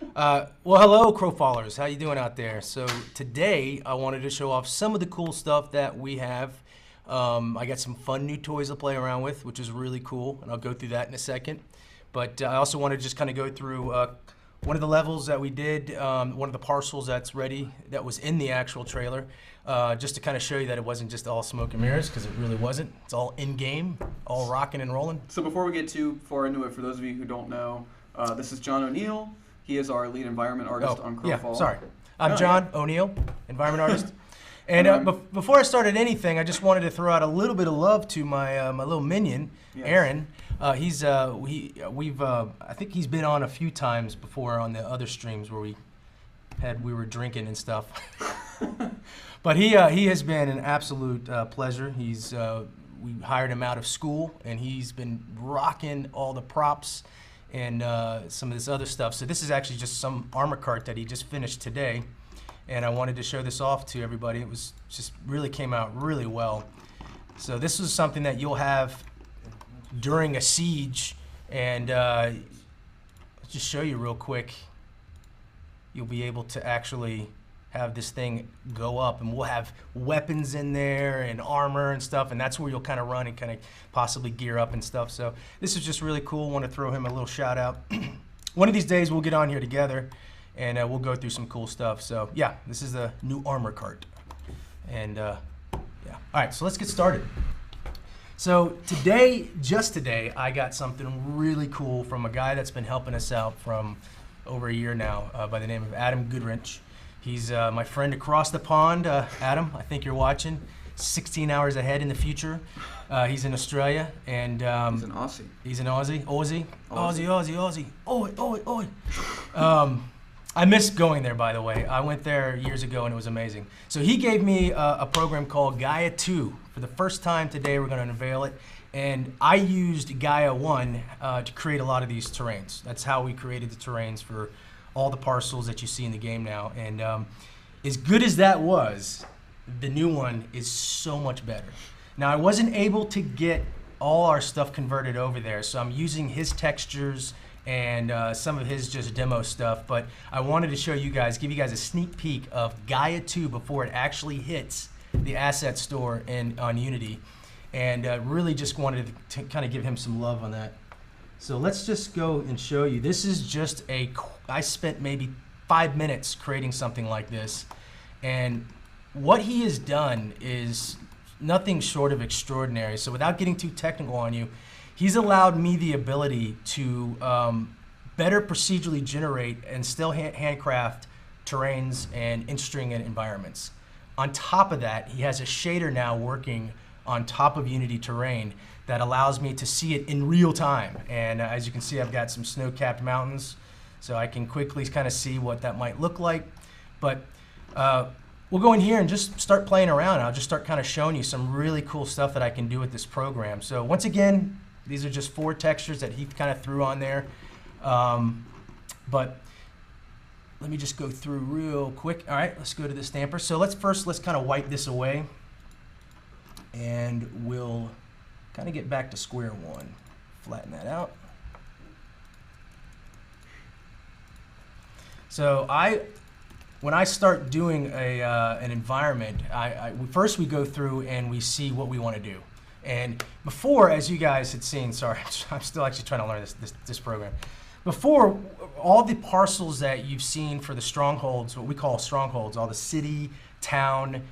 Well, hello, Crowfallers. How you doing out there? So today I wanted to show off some of the cool stuff that we have. I got some fun new toys to play around with, which is really cool, and I'll go through that in a second. But I also want to just kind of go through one of the levels that we did, one of the parcels that's ready, that was in the actual trailer, just to kind of show you that it wasn't just all smoke and mirrors, because it really wasn't. It's all in-game, all rocking and rolling. So before we get too far into it, for those of you who don't know, this is Jon O'Neal. He is our lead environment artist on Crowfall. Yeah, sorry. I'm Jon O'Neal, environment artist. And before I started anything, I just wanted to throw out a little bit of love to my my little minion, yes. Aaron. I think he's been on a few times before on the other streams where we were drinking and stuff. But he has been an absolute pleasure. We hired him out of school, and he's been rocking all the props and some of this other stuff. So this is actually just some armor cart that he just finished today, and I wanted to show this off to everybody. It was just really came out really well. So this is something that you'll have during a siege, and let's just show you real quick. You'll be able to actually have this thing go up, and we'll have weapons in there and armor and stuff, and that's where you'll kind of run and kind of possibly gear up and stuff. So this is just really cool. Want to throw him a little shout out. One of these days we'll get on here together and we'll go through some cool stuff. So yeah, this is the new armor cart, and yeah. All right, so let's get started. So today, just today, I got something really cool from a guy that's been helping us out from over a year now, by the name of Adam Goodrich. He's my friend across the pond. Adam, I think you're watching. 16 hours ahead in the future. He's in Australia, and he's an Aussie. He's an Aussie. Aussie. Oi. I miss going there, by the way. I went there years ago, and it was amazing. So he gave me a program called Gaia 2. For the first time today, we're going to unveil it. And I used Gaia 1 to create a lot of these terrains. That's how we created the terrains for all the parcels that you see in the game now. And as good as that was, the new one is so much better. Now, I wasn't able to get all our stuff converted over there, so I'm using his textures and some of his just demo stuff, but I wanted to show you guys, give you guys a sneak peek of Gaia 2 before it actually hits the asset store on Unity, and really just wanted to kind of give him some love on that. So let's just go and show you. This is just I spent maybe 5 minutes creating something like this, and what he has done is nothing short of extraordinary. So without getting too technical on you, he's allowed me the ability to better procedurally generate and still handcraft terrains and in-string environments. On top of that, he has a shader now working on top of Unity terrain that allows me to see it in real time. And as you can see, I've got some snow-capped mountains, so I can quickly kind of see what that might look like. But we'll go in here and just start playing around. I'll just start kind of showing you some really cool stuff that I can do with this program. So once again, these are just 4 textures that he kind of threw on there. But let me just go through real quick. All right, let's go to the stamper. So let's kind of wipe this away, and we'll kind of get back to square one. Flatten that out. So when I start doing an environment, first we go through and we see what we want to do. And before, as you guys had seen, sorry, I'm still actually trying to learn this program. Before, all the parcels that you've seen for the strongholds, what we call strongholds, all the city, town,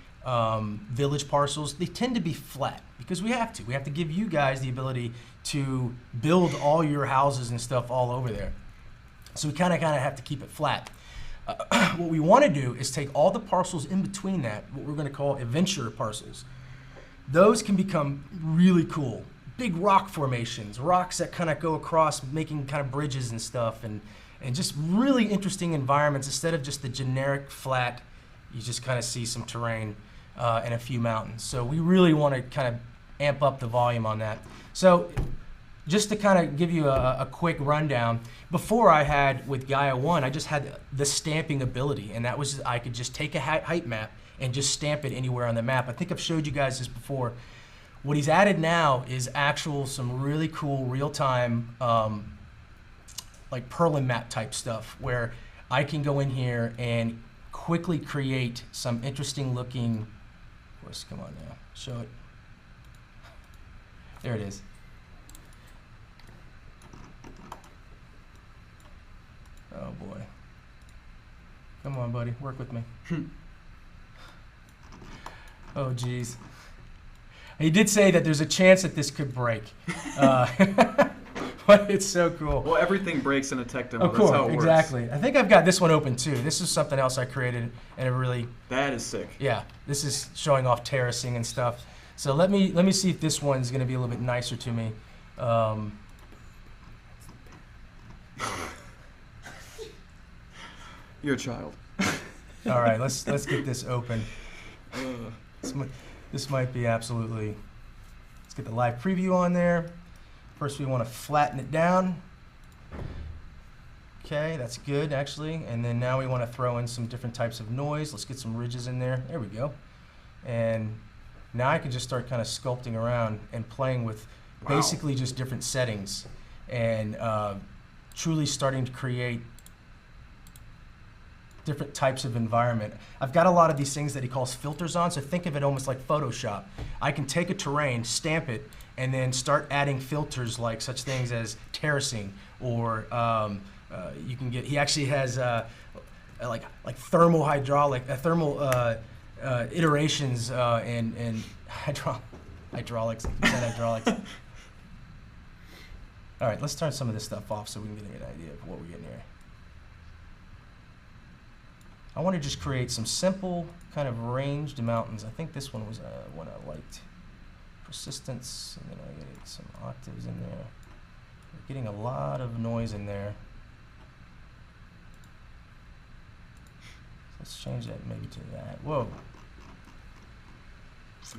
village parcels, they tend to be flat because we have to. We have to give you guys the ability to build all your houses and stuff all over there. So we kind of have to keep it flat. What we want to do is take all the parcels in between that, what we're going to call adventure parcels. Those can become really cool. Big rock formations, rocks that kind of go across, making kind of bridges and stuff, and just really interesting environments. Instead of just the generic flat, you just kind of see some terrain and a few mountains. So we really want to kind of amp up the volume on that. So just to kind of give you a quick rundown, before I had with Gaia 1, I just had the stamping ability, and that was I could just take a height map and just stamp it anywhere on the map. I think I've showed you guys this before. What he's added now is some really cool real-time like Perlin map type stuff, where I can go in here and quickly create some interesting looking, of course, come on now, show it. There it is. Oh boy. Come on, buddy, work with me. Oh geez. He did say that there's a chance that this could break. But it's so cool. Well, everything breaks in a tech demo. Of course, that's how it exactly. works. I think I've got this one open too. This is something else I created, and it really. That is sick. Yeah, this is showing off terracing and stuff. So let me see if this one's going to be a little bit nicer to me. You're a child. All right, let's get this open. This might be absolutely. Let's get the live preview on there. First, we want to flatten it down. Okay, that's good actually. And then now we want to throw in some different types of noise. Let's get some ridges in there. There we go. And now I can just start kind of sculpting around and playing with basically just different settings and truly starting to create different types of environment. I've got a lot of these things that he calls filters on, so think of it almost like Photoshop. I can take a terrain, stamp it, and then start adding filters like such things as terracing, or you can get, he actually has like thermal hydraulic, thermal iterations and hydraulics. All right, let's turn some of this stuff off so we can get an idea of what we're getting here. I want to just create some simple kind of ranged mountains. I think this one was one I liked. Persistence, and then I get some octaves in there. We're getting a lot of noise in there. Let's change that maybe to that. Whoa.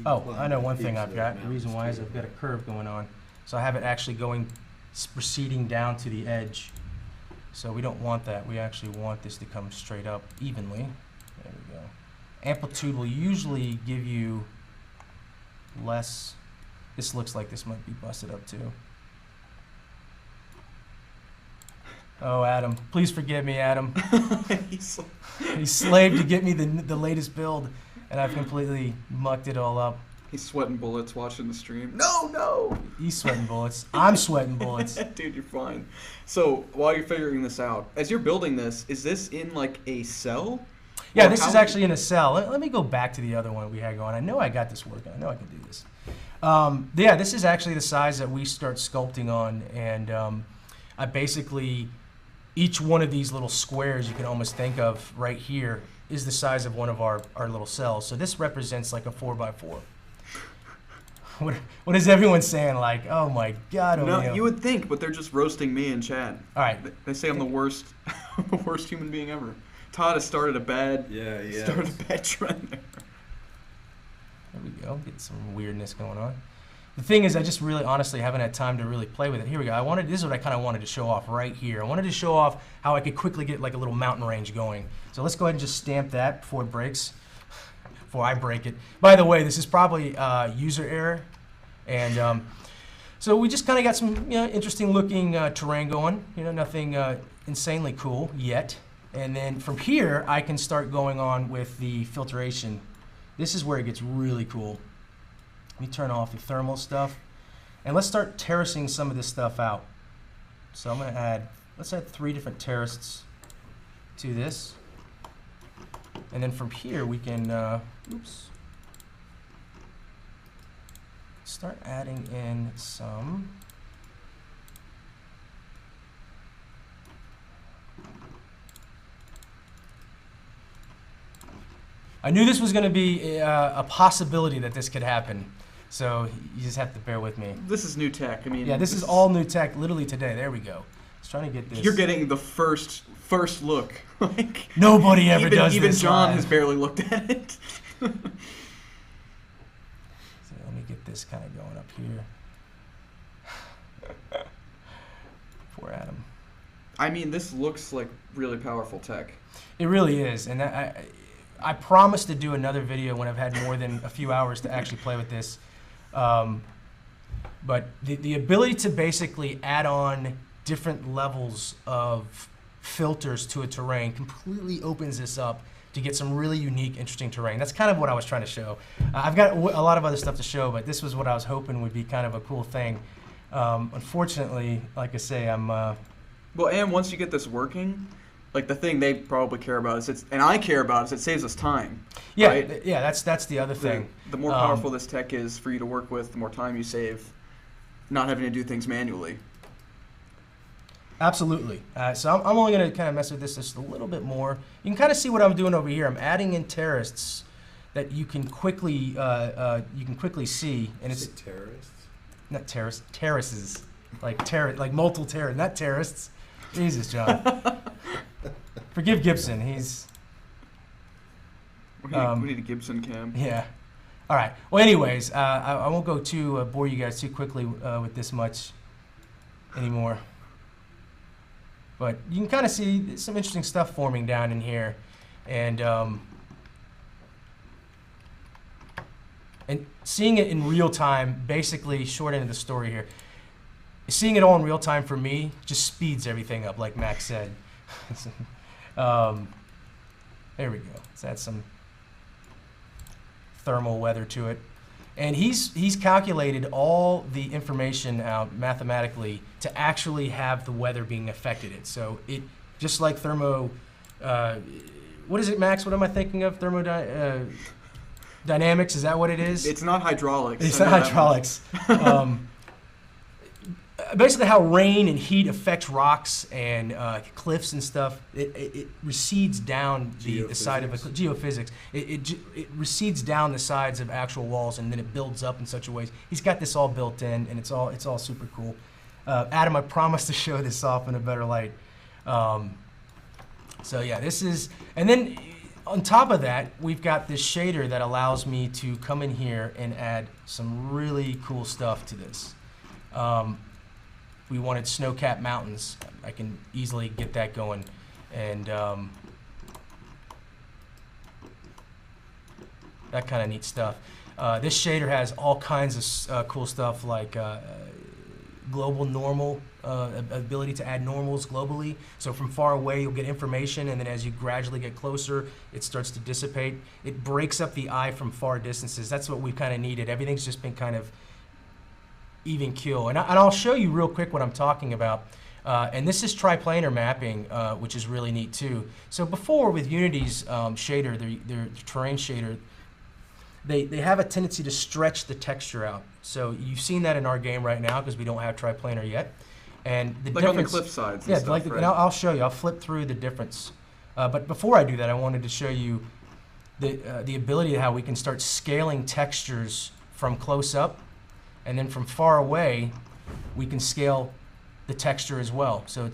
Oh, I know one thing I've got. The reason why is I've got a curve going on. So I have it actually going, proceeding down to the edge. So we don't want that. We actually want this to come straight up evenly. There we go. Amplitude will usually give you less. This looks like this might be busted up too. Oh, Adam. Please forgive me, Adam. He slaved to get me the latest build, and I've completely mucked it all up. He's sweating bullets watching the stream. No! He's sweating bullets. I'm sweating bullets. Dude, you're fine. So, while you're figuring this out, as you're building this, is this in like a cell? Yeah, this is actually in a cell. Let me go back to the other one we had going. I know I got this working. I know I can do this. Yeah, this is actually the size that we start sculpting on, and I basically, each one of these little squares you can almost think of right here is the size of one of our little cells. So this represents like a 4x4. What is everyone saying? Like, oh my God, O'Neal. No, you would think, but they're just roasting me in chat. All right. They say I'm the worst, the worst human being ever. Todd has started a bad, started a bad trend there. There we go. Get some weirdness going on. The thing is, I just really, honestly, haven't had time to really play with it. Here we go. This is what I kind of wanted to show off right here. I wanted to show off how I could quickly get like a little mountain range going. So let's go ahead and just stamp that before it breaks. Before I break it. By the way, this is probably user error, and so we just kind of got some interesting looking terrain going. Nothing insanely cool yet. And then from here, I can start going on with the filtration. This is where it gets really cool. Let me turn off the thermal stuff, and let's start terracing some of this stuff out. So I'm going to let's add 3 different terraces to this. And then from here we can, start adding in some. I knew this was going to be a possibility that this could happen. So you just have to bear with me. This is new tech. I mean, yeah, this is all new tech, literally today. There we go. Let's try to get this. You're getting the first look. Like nobody ever does this. Even John live. has barely looked at it. So let me get this kind of going up here. Poor Adam. I mean, this looks like really powerful tech. It really is, and I promise to do another video when I've had more than a few hours to actually play with this. But the ability to basically add on different levels of filters to a terrain completely opens this up to get some really unique, interesting terrain. That's kind of what I was trying to show. I've got a lot of other stuff to show, but this was what I was hoping would be kind of a cool thing. Unfortunately, like I say, I'm... Well, and once you get this working, like the thing they probably care about is and I care about is it saves us time. Yeah, right? yeah, that's the other thing. The more powerful this tech is for you to work with, the more time you save not having to do things manually. Absolutely. So I'm only going to kind of mess with this just a little bit more. You can kind of see what I'm doing over here. I'm adding in terraces that you can quickly see, and it's terrorists. Not terraces, like multiple terraces, not terrorists. Jesus, John. Forgive Gibson. He's. We need a Gibson cam. Yeah. All right. Well, anyways, I won't go bore you guys too quickly with this much anymore. But you can kind of see some interesting stuff forming down in here, and seeing it in real time. Basically, short end of the story here. Seeing it all in real time for me just speeds everything up, like Max said. There we go. Let's add some thermal weather to it. And he's calculated all the information out mathematically to actually have the weather being affected it. So it, just like what is it, Max? What am I thinking of? Dynamics, is that what it is? It's not hydraulics. It's not hydraulics. Basically how rain and heat affects rocks and cliffs and stuff, it recedes down the side of geophysics. It recedes down the sides of actual walls, and then it builds up in such a way. He's got this all built in, and it's all super cool. Adam, I promise to show this off in a better light. So yeah, this is, and then on top of that, we've got this shader that allows me to come in here and add some really cool stuff to this. If we wanted snow-capped mountains, I can easily get that going. And that kind of neat stuff. This shader has all kinds of cool stuff like global normal, ability to add normals globally. So from far away, you'll get information, and then as you gradually get closer, it starts to dissipate. It breaks up the eye from far distances. That's what we've kind of needed. Everything's just been kind of even keel. And I'll show you real quick what I'm talking about. And this is triplanar mapping, which is really neat too. So before, with Unity's shader, their terrain shader, they have a tendency to stretch the texture out. So you've seen that in our game right now because we don't have triplanar yet. And the like difference, on the cliff sides. yeah, and stuff, like right? and I'll show you. I'll flip through the difference. But before I do that, I wanted to show you the ability of how we can start scaling textures from close up, and then from far away, we can scale the texture as well. So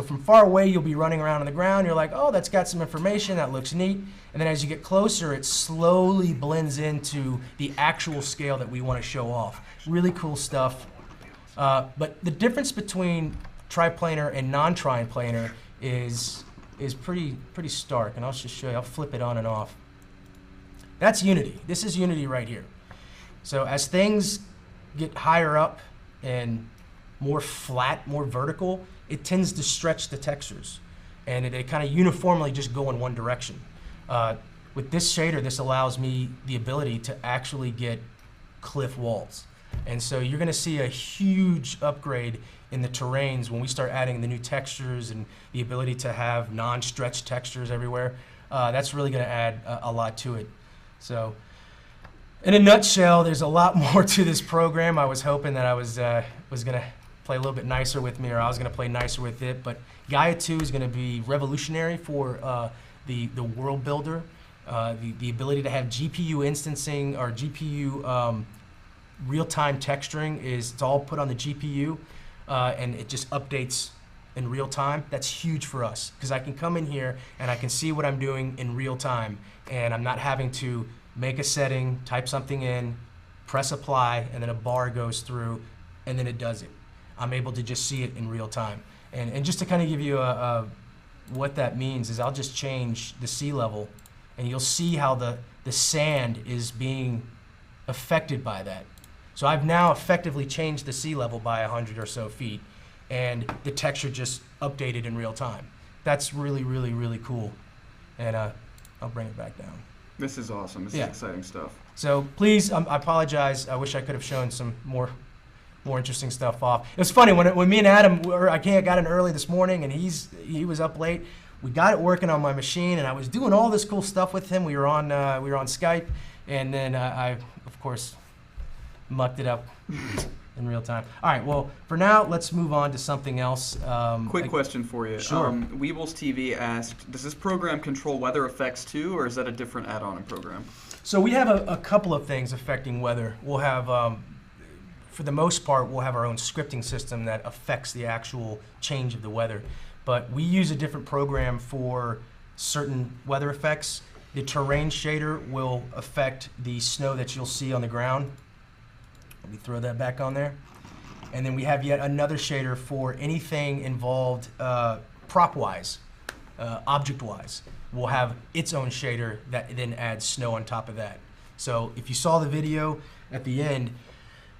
from far away, you'll be running around on the ground. You're like, oh, that's got some information. That looks neat. And then as you get closer, it slowly blends into the actual scale that we want to show off. Really cool stuff. But the difference between triplanar and non-triplanar is pretty stark. And I'll just show you. I'll flip it on and off. That's Unity. This is Unity right here. So as things get higher up and more flat, more vertical, it tends to stretch the textures, and it kind of uniformly just go in one direction. With this shader, this allows me the ability to actually get cliff walls. And so you're going to see a huge upgrade in the terrains when we start adding the new textures and the ability to have non-stretched textures everywhere. That's really going to add a lot to it. So in a nutshell, there's a lot more to this program. I was hoping that I was going to play a little bit nicer with me, or I was going to play nicer with it. But Gaia 2 is going to be revolutionary for the world builder. The ability to have GPU instancing or GPU real-time texturing it's all put on the GPU, and it just updates in real time. That's huge for us because I can come in here and I can see what I'm doing in real time, and I'm not having to make a setting, type something in, press apply, and then a bar goes through, and then it does it. I'm able to just see it in real time. And just to kind of give you what that means is I'll just change the sea level, and you'll see how the sand is being affected by that. So I've now effectively changed the sea level by 100 or so feet, and the texture just updated in real time. that's really, really, really cool. And I'll bring it back down. This is awesome. This is exciting stuff. So please, I apologize. I wish I could have shown some more interesting stuff off. It was funny when me and Adam got in early this morning, and he was up late. We got it working on my machine, and I was doing all this cool stuff with him. We were on Skype, and then I of course mucked it up in real time. All right, well, for now, let's move on to something else. Quick question for you. Sure. Weebles TV asked, does this program control weather effects too, or is that a different add-on and program? So we have a couple of things affecting weather. We'll have, for the most part, we'll have our own scripting system that affects the actual change of the weather. But we use a different program for certain weather effects. The terrain shader will affect the snow that you'll see on the ground. Let me throw that back on there. And then we have yet another shader for anything involved prop-wise, object-wise. We'll have its own shader that then adds snow on top of that. So if you saw the video at the end,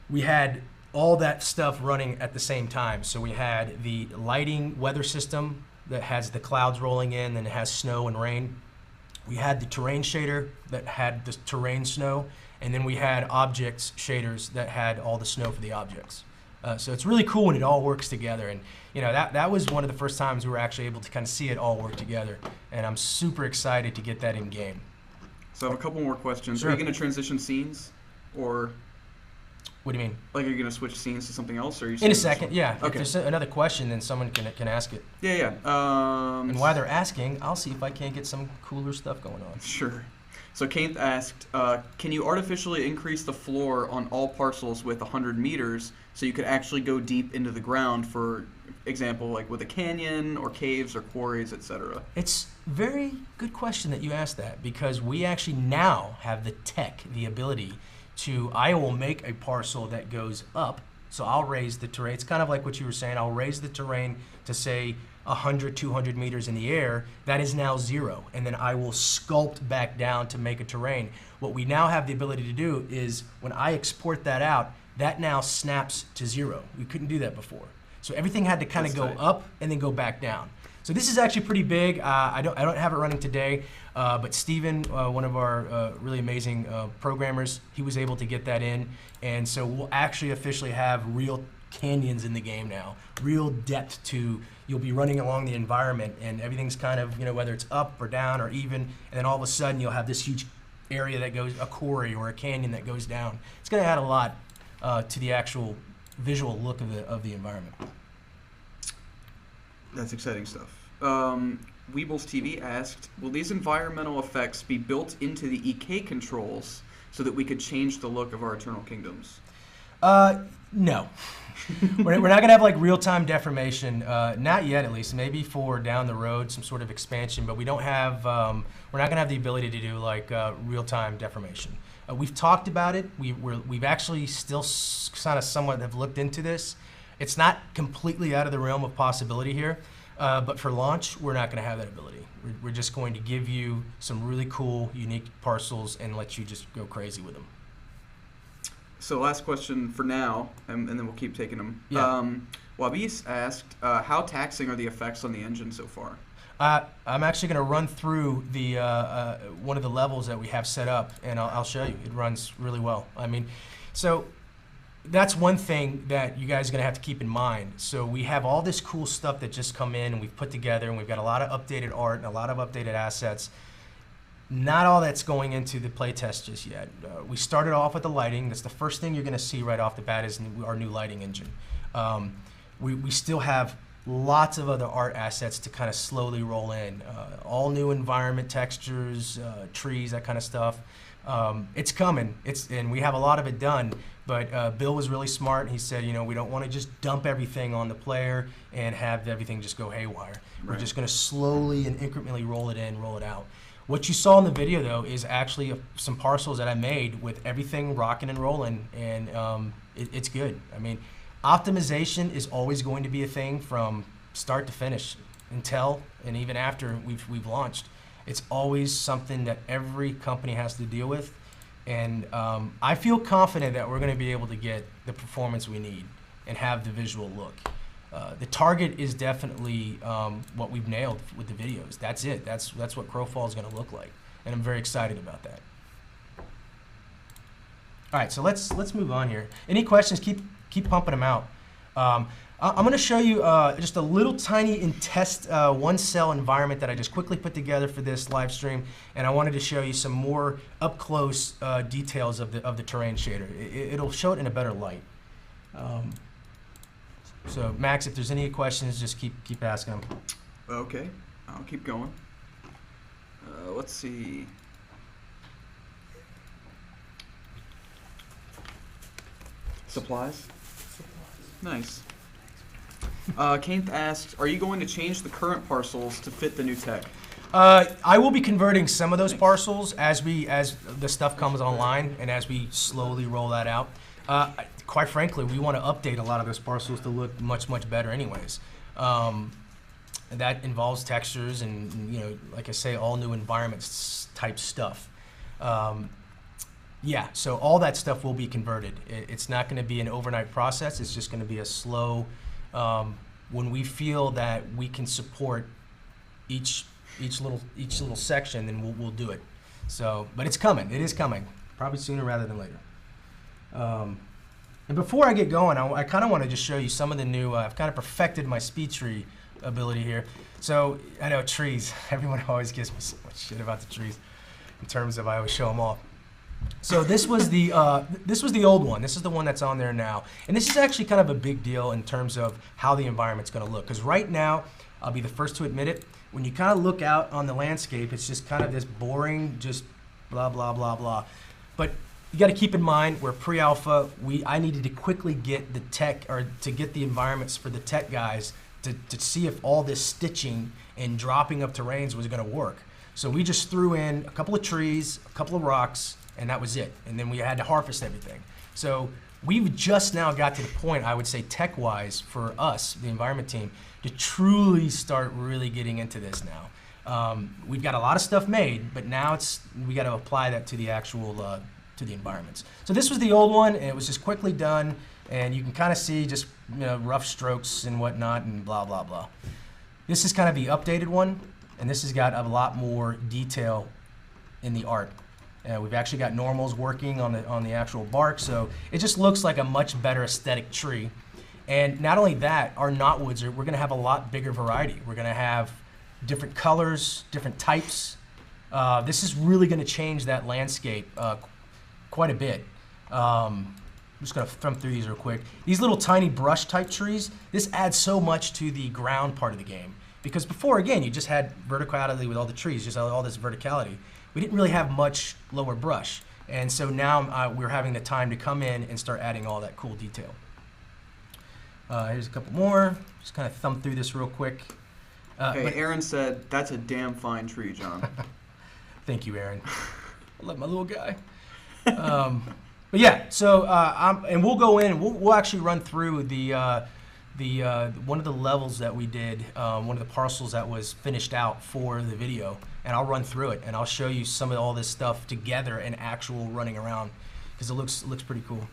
we had all that stuff running at the same time. So we had the lighting weather system that has the clouds rolling in, and it has snow and rain. We had the terrain shader that had the terrain snow, and then we had objects shaders that had all the snow for the objects. So it's really cool when it all works together. And you know, that was one of the first times we were actually able to kind of see it all work together. And I'm super excited to get that in game. So I have a couple more questions. Sure. Are you going to transition scenes, or what do you mean? like are you going to switch scenes to something else? Or are you In a second, yeah. Okay. If there's another question, then someone can ask it. Yeah. And while they're asking, I'll see if I can't get some cooler stuff going on. Sure. So Kate asked, can you artificially increase the floor on all parcels with 100 meters so you could actually go deep into the ground, for example, like with a canyon or caves or quarries, etc.? It's a very good question that you asked that, because we actually now have the tech, the ability to, I will make a parcel that goes up, so I'll raise the terrain. It's kind of like what you were saying. I'll raise the terrain to say 100, 200 meters in the air. That is now 0. And then I will sculpt back down to make a terrain. What we now have the ability to do is when I export that out, that now snaps to 0. We couldn't do that before. So everything had to kind of go up and then go back down. So this is actually pretty big. I don't have it running today, but Steven, one of our really amazing programmers, he was able to get that in. And so we'll actually officially have real canyons in the game now, real depth to, you'll be running along the environment and everything's kind of, you know, whether it's up or down or even, and then all of a sudden you'll have this huge area that goes, a quarry or a canyon that goes down. It's going to add a lot to the actual visual look of the environment. That's exciting stuff. Weebles TV asked, will these environmental effects be built into the EK controls so that we could change the look of our Eternal Kingdoms? No. We're not going to have like real-time deformation, not yet at least, maybe for down the road, some sort of expansion, but we don't have, we're not going to have the ability to do like real-time deformation. We've talked about it. We've actually still kind of somewhat have looked into this. It's not completely out of the realm of possibility here, but for launch, we're not going to have that ability. We're just going to give you some really cool, unique parcels and let you just go crazy with them. So last question for now, and then we'll keep taking them. Yeah. Wabis asked, how taxing are the effects on the engine so far? I'm actually going to run through the one of the levels that we have set up, and I'll show you. It runs really well. I mean, so that's one thing that you guys are going to have to keep in mind. So we have all this cool stuff that just come in and we've put together, and we've got a lot of updated art and a lot of updated assets. Not all that's going into the playtest just yet. We started off with the lighting. That's the first thing you're going to see right off the bat is our new lighting engine. We still have lots of other art assets to kind of slowly roll in. All new environment textures, trees, that kind of stuff. It's coming. And we have a lot of it done. But Bill was really smart. He said, you know, we don't want to just dump everything on the player and have everything just go haywire. Right. We're just going to slowly and incrementally roll it in, roll it out. What you saw in the video, though, is actually some parcels that I made with everything rocking and rolling, and it's good. I mean, optimization is always going to be a thing from start to finish, until and even after we've launched. It's always something that every company has to deal with, and I feel confident that we're going to be able to get the performance we need and have the visual look. The target is definitely what we've nailed with the videos. That's it. That's what Crowfall is going to look like, and I'm very excited about that. All right, so let's move on here. Any questions? Keep pumping them out. I'm going to show you just a little tiny in test one cell environment that I just quickly put together for this live stream, and I wanted to show you some more up close details of the terrain shader. It'll show it in a better light. So Max, if there's any questions, just keep asking them. Okay, I'll keep going. Let's see. Supplies? Nice. Kainth asks, are you going to change the current parcels to fit the new tech? I will be converting some of those parcels as the stuff comes online and as we slowly roll that out. Quite frankly, we want to update a lot of those parcels to look much better anyways. That involves textures and, you know, like I say, all new environments type stuff. Yeah, so all that stuff will be converted. It's not going to be an overnight process. It's just going to be a slow, when we feel that we can support each little section, then we'll do it. So, but it's coming. It is coming. Probably sooner rather than later. And before I get going, I kind of want to just show you some of the new. I've kind of perfected my speed tree ability here. So I know trees. Everyone always gives me so much shit about the trees, in terms of I always show them off. So this was the old one. This is the one that's on there now, and this is actually kind of a big deal in terms of how the environment's going to look. Because right now, I'll be the first to admit it. When you kind of look out on the landscape, it's just kind of this boring, just blah blah blah blah. But you got to keep in mind we're pre-alpha. I needed to quickly get the tech, or to get the environments for the tech guys to see if all this stitching and dropping of terrains was going to work. So we just threw in a couple of trees, a couple of rocks, and that was it. And then we had to harvest everything. So we've just now got to the point, I would say tech-wise, for us, the environment team, to truly start really getting into this now. We've got a lot of stuff made, but now we got to apply that to the actual to the environments. So this was the old one, and it was just quickly done, and you can kind of see just, you know, rough strokes and whatnot and blah blah blah. This is kind of the updated one, and this has got a lot more detail in the art. We've actually got normals working on the actual bark, so it just looks like a much better aesthetic tree. And not only that, our knotwoods we're going to have a lot bigger variety. We're going to have different colors, different types. This is really going to change that landscape quite a bit. I'm just going to thumb through these real quick. These little tiny brush type trees, this adds so much to the ground part of the game. Because before, again, you just had verticality with all the trees, just all this verticality. We didn't really have much lower brush. And so now we're having the time to come in and start adding all that cool detail. Here's a couple more. Just kind of thumb through this real quick. Okay, Aaron said, that's a damn fine tree, John. Thank you, Aaron. I love my little guy. But yeah, so and we'll go in. We'll actually run through the one of the levels that we did, one of the parcels that was finished out for the video, and I'll run through it and I'll show you some of all this stuff together and actual running around, because it looks pretty cool.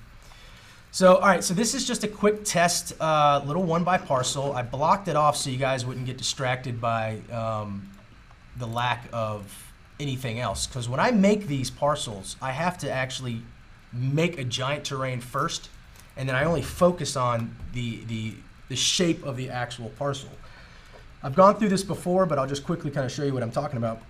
So all right, so this is just a quick test, little 1x parcel. I blocked it off so you guys wouldn't get distracted by the lack of anything else, because when I make these parcels, I have to actually make a giant terrain first, and then I only focus on the shape of the actual parcel. I've gone through this before, but I'll just quickly kind of show you what I'm talking about.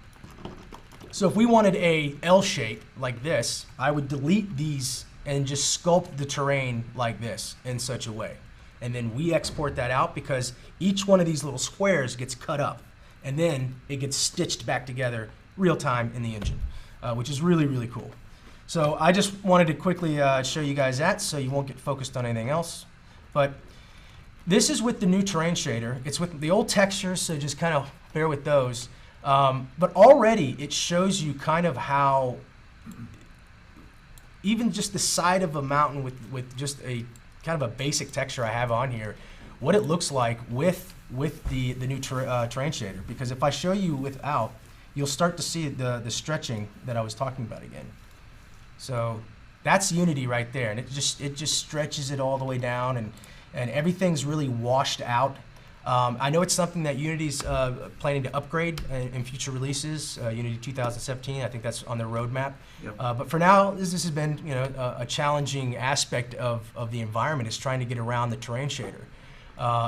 So if we wanted a L shape like this, I would delete these and just sculpt the terrain like this in such a way. And then we export that out, because each one of these little squares gets cut up, and then it gets stitched back together real time in the engine, which is really, really cool. So I just wanted to quickly show you guys that so you won't get focused on anything else. But this is with the new terrain shader. It's with the old textures, so just kind of bear with those. But already it shows you kind of how even just the side of a mountain with just a kind of a basic texture I have on here, what it looks like with the new terrain shader. Because if I show you without, you'll start to see the stretching that I was talking about again. So that's Unity right there, and it just stretches it all the way down, and and everything's really washed out. I know it's something that Unity's planning to upgrade in future releases. Unity 2017, I think that's on their roadmap. Yep. But for now, this has been a challenging aspect of the environment is trying to get around the terrain shader.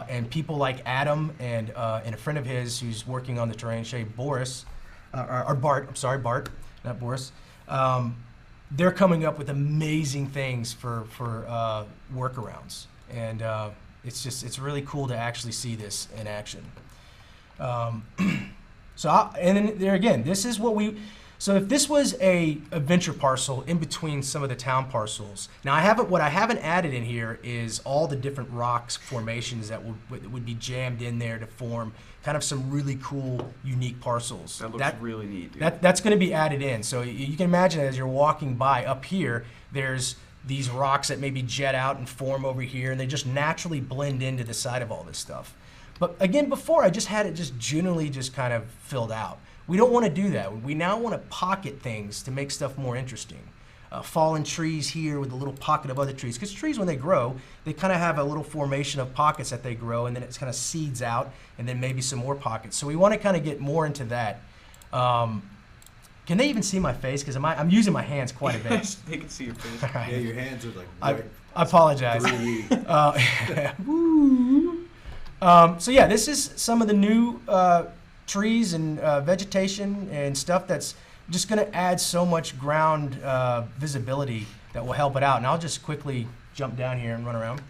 And people like Adam and a friend of his who's working on the terrain shade, Boris, or Bart, I'm sorry, Bart, not Boris. They're coming up with amazing things for workarounds. And it's really cool to actually see this in action. And then there again, this is what so if this was a adventure parcel in between some of the town parcels, now what I haven't added in here is all the different rocks formations that would be jammed in there to form kind of some really cool, unique parcels. That looks really neat, dude. That's going to be added in. So you can imagine as you're walking by up here, there's these rocks that maybe jet out and form over here, and they just naturally blend into the side of all this stuff. But again, before I just had it just generally just kind of filled out. We don't want to do that. We now want to pocket things to make stuff more interesting. Fallen trees here with a little pocket of other trees. Because trees, when they grow, they kind of have a little formation of pockets that they grow, and then it kind of seeds out, and then maybe some more pockets. So we want to kind of get more into that. Can they even see my face? Because I'm using my hands quite a bit. They can see your face. Right. Yeah, your hands are like I apologize. 3D. So yeah, this is some of the new trees and vegetation and stuff that's just going to add so much ground visibility that will help it out. And I'll just quickly jump down here and run around.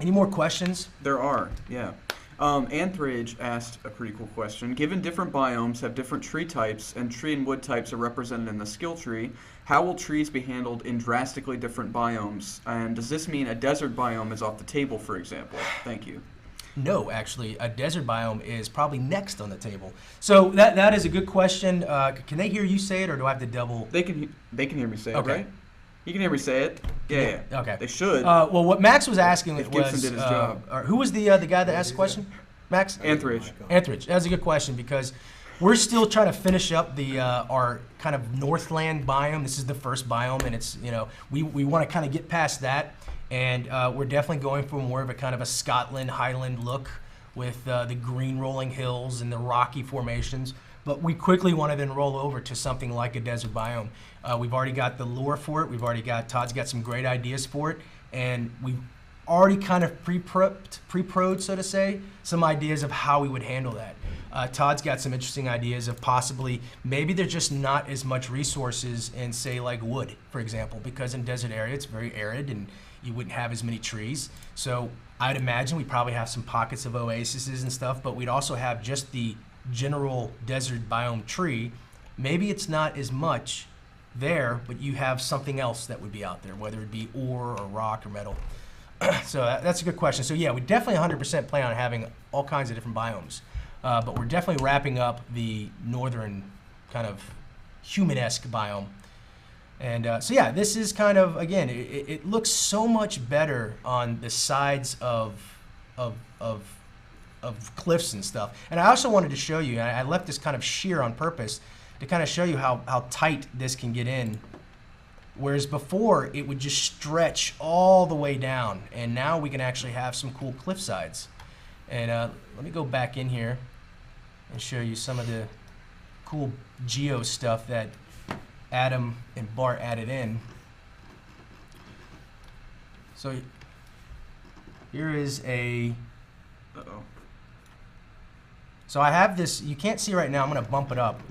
Any more questions? There are, yeah. Anthrage asked a pretty cool question. Given different biomes have different tree types and tree and wood types are represented in the skill tree, how will trees be handled in drastically different biomes? And does this mean a desert biome is off the table, for example? Thank you. No, actually, a desert biome is probably next on the table. So that is a good question. Can they hear you say it, or do I have to double? They can hear me say it, Okay. right? You can hear me say it. Yeah. Okay. They should. Well, what Max was asking If was, Gibson did his job. who was the guy that asked the question? Max? Anthrage. Anthridge. That's a good question because we're still trying to finish up the our kind of Northland biome. This is the first biome, and it's we want to kind of get past that, and we're definitely going for more of a kind of a Scotland Highland look with the green rolling hills and the rocky formations. But we quickly want to then roll over to something like a desert biome. We've already got the lore for it. Todd's got some great ideas for it, and we've already kind of pre-pro'd, so to say, some ideas of how we would handle that. Todd's got some interesting ideas of possibly, maybe there's just not as much resources in, say, like wood, for example, because in desert area it's very arid and you wouldn't have as many trees. So I'd imagine we'd probably have some pockets of oases and stuff, but we'd also have just the general desert biome tree. Maybe it's not as much there, but you have something else that would be out there, whether it be ore or rock or metal. So that's a good question. So yeah, we definitely 100% plan on having all kinds of different biomes, but we're definitely wrapping up the northern kind of human-esque biome. And so yeah, this is kind of, again, it looks so much better on the sides of cliffs and stuff. And I also wanted to show you, and I left this kind of sheer on purpose to kind of show you how tight this can get in. Whereas before, it would just stretch all the way down. And now we can actually have some cool cliff sides. And let me go back in here and show you some of the cool geo stuff that Adam and Bart added in. So here is a... Uh-oh. So I have this, you can't see right now, I'm going to bump it up.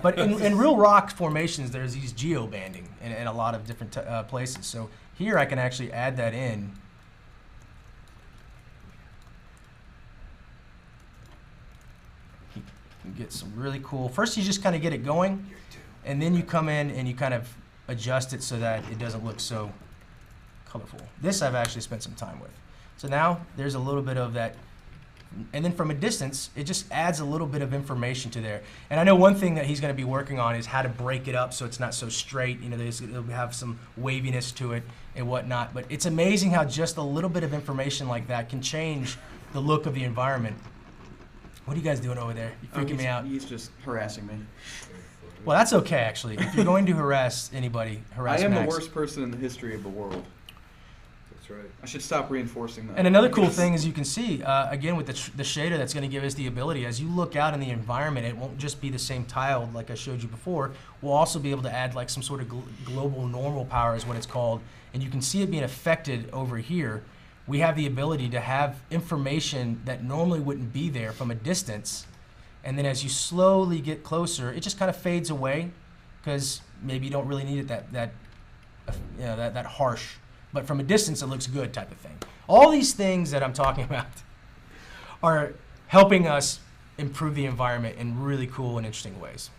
But in real rock formations, there's these geo-banding in a lot of different places. So here I can actually add that in. You can get some really cool, first you just kind of get it going, and then you come in and you kind of adjust it so that it doesn't look so colorful. This I've actually spent some time with. So now there's a little bit of that. And then from a distance, it just adds a little bit of information to there. And I know one thing that he's going to be working on is how to break it up so it's not so straight. It'll have some waviness to it and whatnot. But it's amazing how just a little bit of information like that can change the look of the environment. What are you guys doing over there? You're freaking me out. He's just harassing me. Well, that's okay, actually. If you're going to harass anybody, harass I am Max. the worst person in the history of the world. That's right. I should stop reinforcing that. And another cool thing is you can see, again, with the shader, that's going to give us the ability, as you look out in the environment, it won't just be the same tile like I showed you before. We'll also be able to add like some sort of global normal power is what it's called. And you can see it being affected over here. We have the ability to have information that normally wouldn't be there from a distance. And then as you slowly get closer, it just kind of fades away because maybe you don't really need it that harsh. But from a distance, it looks good type of thing. All these things that I'm talking about are helping us improve the environment in really cool and interesting ways.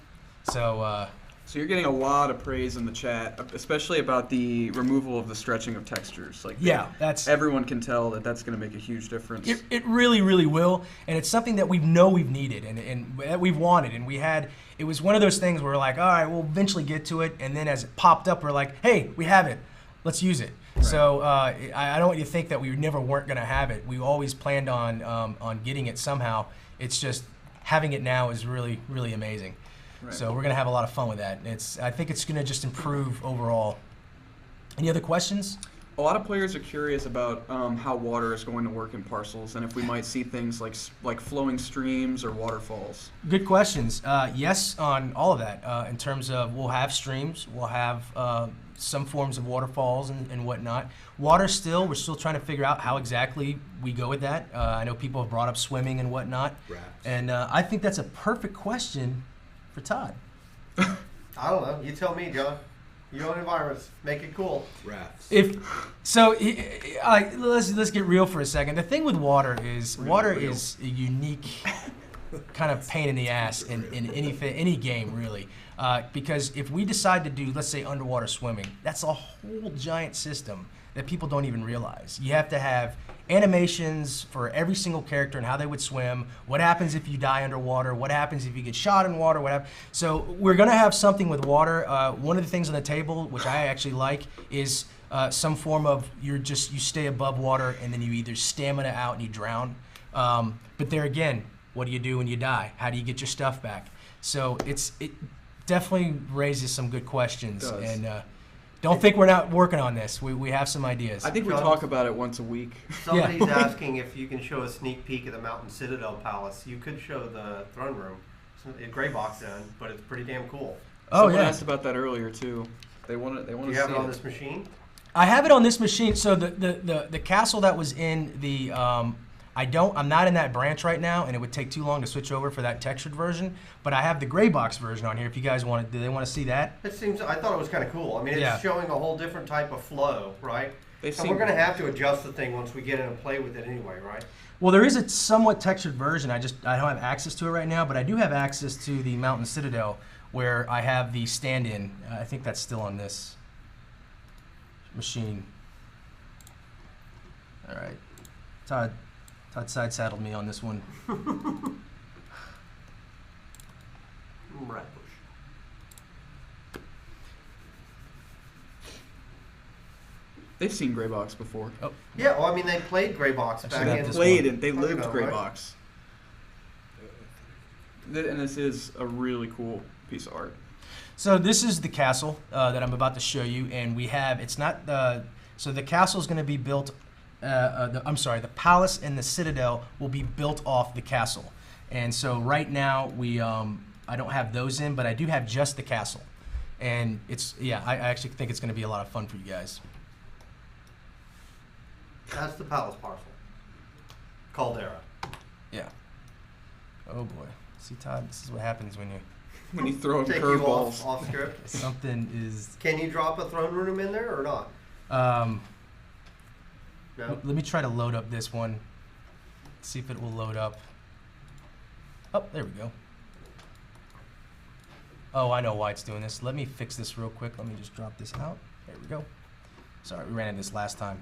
So you're getting a lot of praise in the chat, especially about the removal of the stretching of textures. Like, yeah, that's everyone can tell that that's going to make a huge difference. It really, really will, and it's something that we know we've needed and that we've wanted, and we had. It was one of those things where we're like, all right, we'll eventually get to it, and then as it popped up, we're like, hey, we have it, let's use it. Right. So I don't want you to think that we never weren't going to have it. We always planned on getting it somehow. It's just having it now is really, really amazing. Right. So we're going to have a lot of fun with that. I think it's going to just improve overall. Any other questions? A lot of players are curious about how water is going to work in parcels, and if we might see things like flowing streams or waterfalls. Good questions. Yes, on all of that. In terms of we'll have streams, we'll have some forms of waterfalls and whatnot. Water still, we're still trying to figure out how exactly we go with that. I know people have brought up swimming and whatnot. Rafts. And I think that's a perfect question for Todd. I don't know. You tell me, John. Your own environments. Make it cool. Rafts. Let's get real for a second. The thing with water is is a unique kind of pain in the ass in any game really, because if we decide to do, let's say, underwater swimming, that's a whole giant system that people don't even realize. You have to have animations for every single character and how they would swim, what happens if you die underwater, what happens if you get shot in water, So we're gonna have something with water. One of the things on the table, which I actually like, is some form of you stay above water and then you either stamina out and you drown. But there again, what do you do when you die? How do you get your stuff back? So it definitely raises some good questions. It does. And don't think we're not working on this. We have some ideas. I think we talk about it once a week. Somebody's asking if you can show a sneak peek of the Mountain Citadel Palace. You could show the throne room. It's a gray box then, but it's pretty damn cool. Someone asked about that earlier too. They want to see it. Do you have it on this machine? I have it on this machine. So the castle that was in the I'm not in that branch right now, and it would take too long to switch over for that textured version. But I have the gray box version on here. If you guys do they want to see that? I thought it was kind of cool. I mean, it's showing a whole different type of flow, right? And we're going to have to adjust the thing once we get in and play with it anyway, right? Well, there is a somewhat textured version. I don't have access to it right now, but I do have access to the Mountain Citadel, where I have the stand-in. I think that's still on this machine. All right, Todd side-saddled me on this one. Right. They've seen Gray Box before. Oh. Yeah, well, I mean, they played Gray Box back in. They lived Gray right? Box. And this is a really cool piece of art. So this is the castle that I'm about to show you, and we have, so the castle is going to be built, the palace and the citadel will be built off the castle. And so right now I don't have those in, but I do have just the castle. And I actually think it's going to be a lot of fun for you guys. That's the palace parcel. Caldera. Yeah. Oh boy. See, Todd, this is what happens when you throw Take curveballs. Off script. Something is. Can you drop a throne room in there or not? No. Let me try to load up this one. See if it will load up. Oh, there we go. Oh, I know why it's doing this. Let me fix this real quick. Let me just drop this out. There we go. Sorry, we ran into this last time.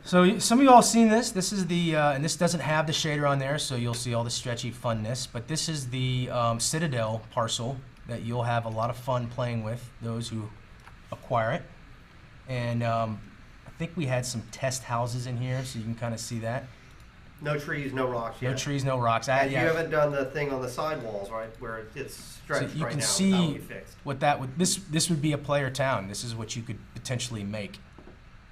So some of you all seen this. This is the, and this doesn't have the shader on there, so you'll see all the stretchy funness. But this is the Citadel parcel that you'll have a lot of fun playing with, those who acquire it. And I think we had some test houses in here, so you can kind of see that. No trees, no rocks yet. No trees, no rocks. And you haven't done the thing on the side walls, right, where it's stretched so you right can now. see That'll be fixed. what this would be a player town. This is what you could potentially make.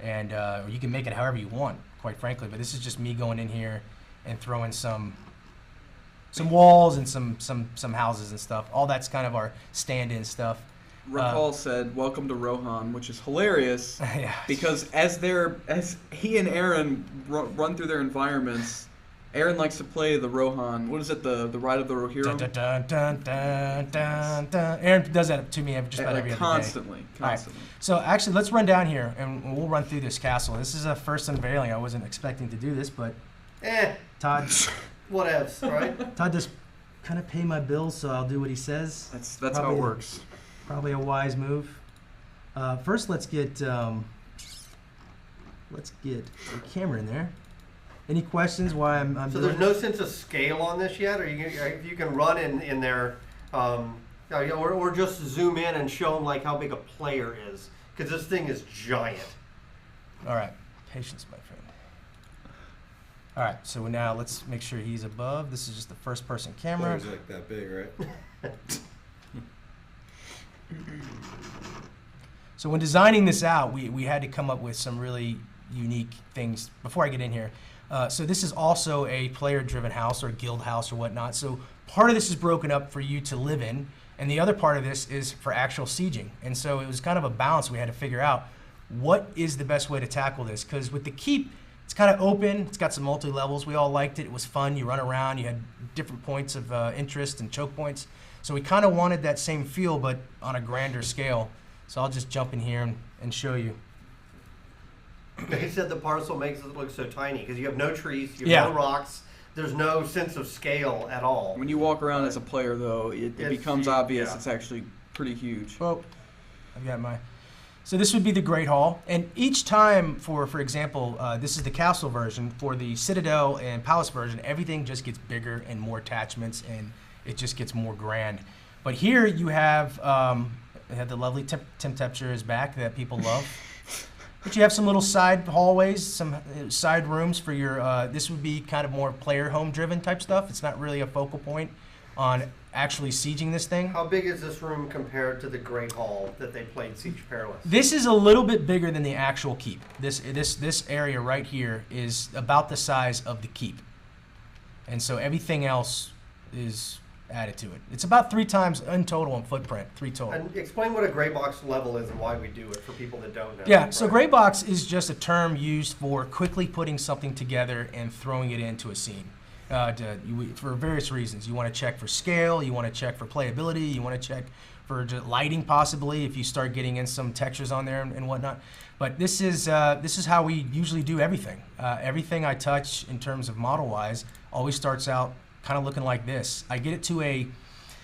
and you can make it however you want, quite frankly. But this is just me going in here and throwing some walls and some houses and stuff. All that's kind of our stand-in stuff. Recall said, "Welcome to Rohan," which is hilarious Yeah. because as he and Aaron run through their environments, Aaron likes to play the Rohan. What is it? The Ride of the Rohirrim? Dun, dun, dun, dun, dun, dun. Aaron does that to me just about every other day. Constantly. So actually, let's run down here and we'll run through this castle. This is a first unveiling. I wasn't expecting to do this, but Todd, Whatevs, right? Todd just kind of pay my bills, so I'll do what he says. That's how it works. Probably a wise move. First, let's get a camera in there. Any questions why I'm So doing there's no sense of scale on this yet, or you can run in there, or just zoom in and show them like how big a player is, because this thing is giant. All right, patience, my friend. All right, so now let's make sure he's above. This is just the first-person camera. Player's like that big, right? So when designing this out, we had to come up with some really unique things. Before I get in here, so this is also a player-driven house or a guild house or whatnot. So part of this is broken up for you to live in, and the other part of this is for actual sieging. And so it was kind of a balance we had to figure out. What is the best way to tackle this? Because with the keep, it's kind of open. It's got some multi-levels. We all liked it. It was fun. You run around. You had different points of interest and choke points. So we kind of wanted that same feel, but on a grander scale. So I'll just jump in here and show you. They said the parcel makes it look so tiny because you have no trees, you have Yeah. no rocks. There's no sense of scale at all. When you walk around as a player, though, it becomes obvious yeah. it's actually pretty huge. Well, I've got my. So this would be the Great Hall, and each time, for example, this is the castle version. For the Citadel and Palace version, everything just gets bigger and more attachments, and it just gets more grand. But here you have the lovely temperature is back that people love. But you have some little side hallways, some side rooms for your. This would be kind of more player home-driven type stuff. It's not really a focal point on actually sieging this thing. How big is this room compared to the Great Hall that they played Siege Perilous? This is a little bit bigger than the actual keep. This area right here is about the size of the keep, and so everything else is added to it. It's about 3 times in total in footprint, 3 total. And explain what a gray box level is and why we do it for people that don't know. Yeah, so gray box is just a term used for quickly putting something together and throwing it into a scene. For various reasons. You want to check for scale, you want to check for playability, you want to check for lighting possibly if you start getting in some textures on there and whatnot. But this is how we usually do everything. Everything I touch in terms of model-wise always starts out kind of looking like this. I get it to a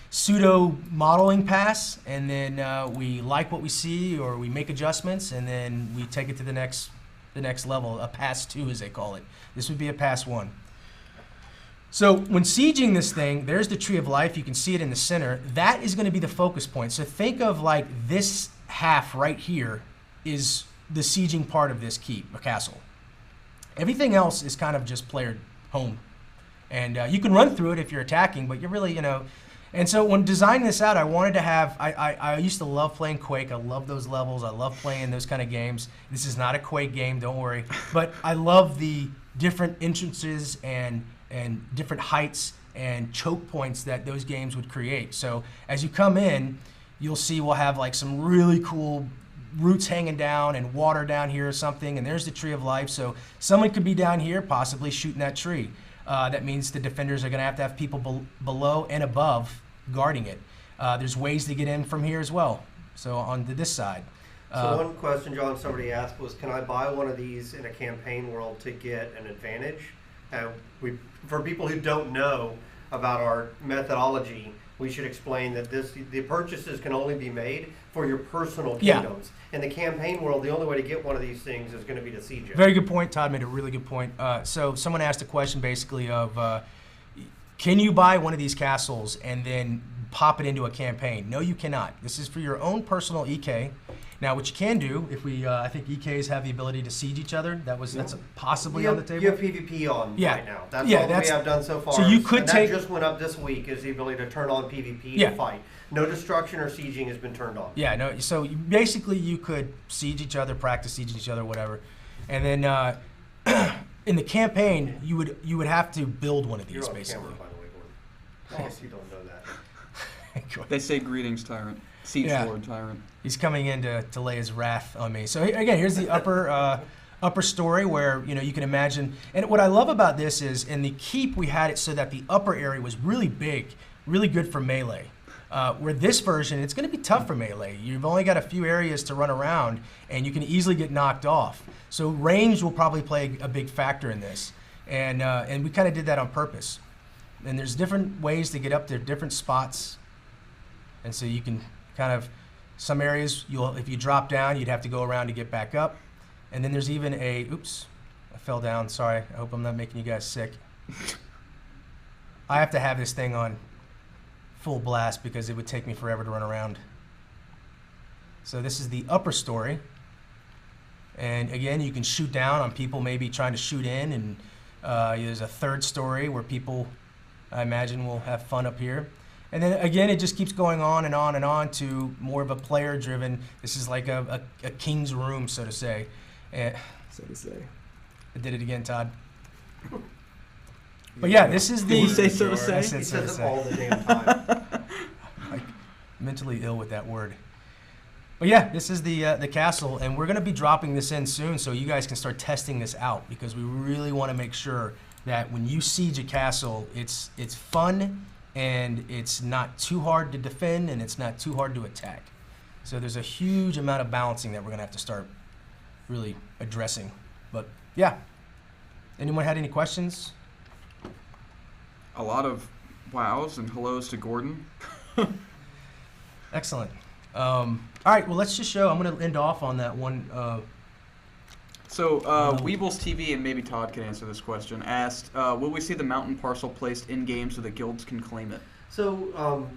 pseudo modeling pass, and then we like what we see, or we make adjustments, and then we take it to the next level, a pass 2 as they call it. This would be a pass 1. So when sieging this thing, there's the Tree of Life. You can see it in the center. That is going to be the focus point. So think of like this half right here is the sieging part of this keep, or castle. Everything else is kind of just player home. And you can run through it if you're attacking, but you're really, And so when designing this out, I wanted to have, I used to love playing Quake. I love those levels. I love playing those kind of games. This is not a Quake game, don't worry. But I love the different entrances and different heights and choke points that those games would create. So as you come in, you'll see we'll have like some really cool roots hanging down and water down here or something, and there's the Tree of Life. So someone could be down here possibly shooting that tree. That means the defenders are going to have people below and above guarding it. There's ways to get in from here as well, so on to this side. So one question, John, somebody asked was, can I buy one of these in a campaign world to get an advantage? For people who don't know about our methodology, we should explain that the purchases can only be made for your personal kingdoms. Yeah. In the campaign world, the only way to get one of these things is going to be to siege it. Very good point. Todd made a really good point. So someone asked a question basically of, can you buy one of these castles and then pop it into a campaign? No, you cannot. This is for your own personal EK. Now, what you can do, if we, I think EKs have the ability to siege each other. That's possibly You on have, the table. you have PvP on Yeah. right now. That's Yeah, all that we that's- have done so far. so you could and take- that just went up this week, is the ability to turn on PvP Yeah. to fight. No destruction or sieging has been turned on. Yeah, no. So basically, you could siege each other, practice sieging each other, whatever, and then in the campaign, you would have to build one of You're these on basically. camera, by the way, Gordon. I guess you don't know that. They say greetings, tyrant. Siege Yeah. Lord, tyrant. He's coming in to lay his wrath on me. So again, here's the upper story where you can imagine. And what I love about this is in the keep we had it so that the upper area was really big, really good for melee. Where this version, it's going to be tough for melee. You've only got a few areas to run around, and you can easily get knocked off. So range will probably play a big factor in this, and we kind of did that on purpose. And there's different ways to get up there, different spots, and so you can kind of some areas if you drop down, you'd have to go around to get back up, and then there's even oops, I fell down. Sorry. I hope I'm not making you guys sick. I have to have this thing on full blast because it would take me forever to run around. So this is the upper story. And again, you can shoot down on people maybe trying to shoot in, and there's a third story where people, I imagine, will have fun up here. And then again, it just keeps going on and on and on to more of a player-driven, this is like a king's room, so to say. And, So to say. I did it again, Todd. But yeah, this is the... Did you say so to I say? said He so to says it say. all the damn time. Like, mentally ill with that word. But yeah, this is the castle, and we're going to be dropping this in soon so you guys can start testing this out, because we really want to make sure that when you siege a castle, it's fun and it's not too hard to defend and it's not too hard to attack. So there's a huge amount of balancing that we're going to have to start really addressing. But yeah, anyone had any questions? A lot of wows and hellos to Gordon. Excellent. All right, well, let's just show. I'm going to end off on that one. So, Weebles TV, and maybe Todd can answer this question, asked, will we see the mountain parcel placed in-game so that guilds can claim it? So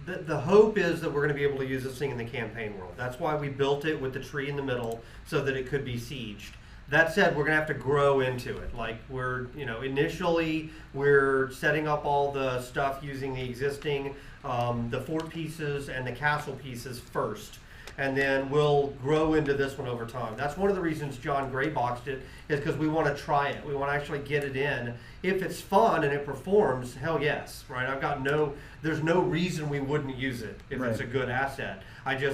the hope is that we're going to be able to use this thing in the campaign world. That's why we built it with the tree in the middle so that it could be sieged. That said, we're going to have to grow into it. Like initially we're setting up all the stuff using the existing, the fort pieces and the castle pieces first. And then we'll grow into this one over time. That's one of the reasons John gray boxed it, is because we want to try it. We want to actually get it in. If it's fun and it performs, hell yes, right? There's no reason we wouldn't use it if it's a good asset.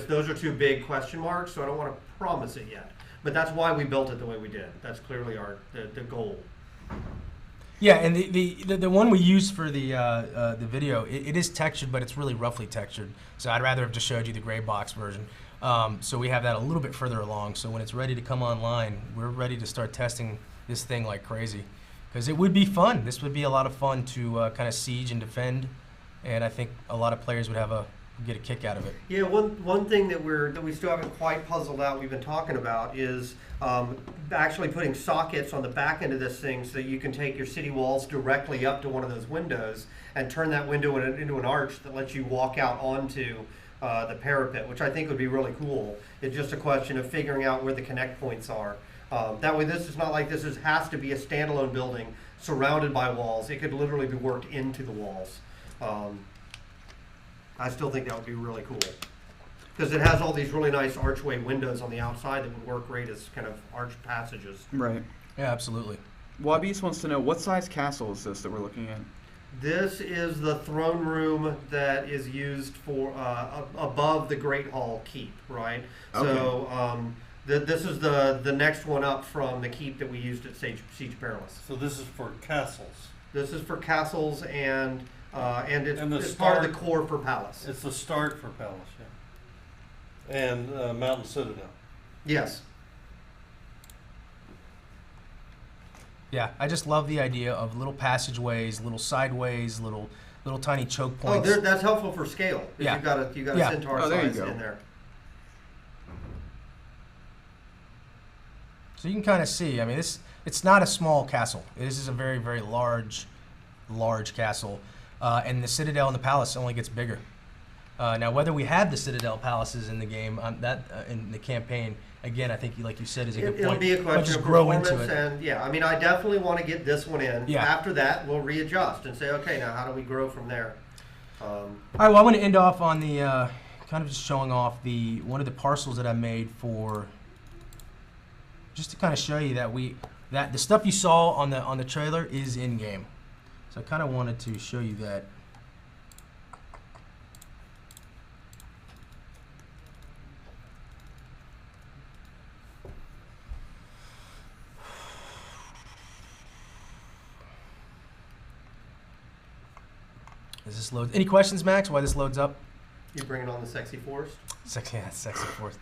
Those are two big question marks, so I don't want to promise it yet. But that's why we built it the way we did. That's clearly the goal. Yeah, and the one we used for the video, it is textured, but it's really roughly textured. So I'd rather have just showed you the gray box version. So we have that a little bit further along. So when it's ready to come online, we're ready to start testing this thing like crazy. Because it would be fun. This would be a lot of fun to kind of siege and defend. And I think a lot of players would get a kick out of it. Yeah, one thing that we still haven't quite puzzled out, we've been talking about, is actually putting sockets on the back end of this thing so that you can take your city walls directly up to one of those windows and turn that window into an arch that lets you walk out onto the parapet, which I think would be really cool. It's just a question of figuring out where the connect points are. That way, this is not like this has to be a standalone building surrounded by walls. It could literally be worked into the walls. I still think that would be really cool, because it has all these really nice archway windows on the outside that would work great as kind of arch passages. Right. Yeah, absolutely. Wabies wants to know, what size castle is this that we're looking at? This is the throne room that is used for above the Great Hall Keep, right? Okay. So this is the next one up from the keep that we used at Siege Perilous. So this is for castles. This is for castles and it's part of the core for Palace. It's the start for Palace, yeah. And Mountain Citadel. Yes. Yeah, I just love the idea of little passageways, little sideways, little tiny choke points. Oh, that's helpful for scale. Yeah. You got a centaur there you size go. in there. So you can kind of see, I mean, it's not a small castle. This is a very, very large castle. And the Citadel and the Palace only gets bigger. Now, whether we have the Citadel palaces in the game, in the campaign, again, I think, like you said, is a good point. It'll be a But question just of grow performance, into it. and I mean, I definitely want to get this one in. Yeah. After that, we'll readjust and say, okay, now how do we grow from there? All right, well, I'm going to end off on the kind of just showing off one of the parcels that I made for, just to kind of show you that the stuff you saw on the trailer is in game. So I kind of wanted to show you that. Does this load? Any questions, Max? Why this loads up? You bringing on the sexy forest? Sexy force.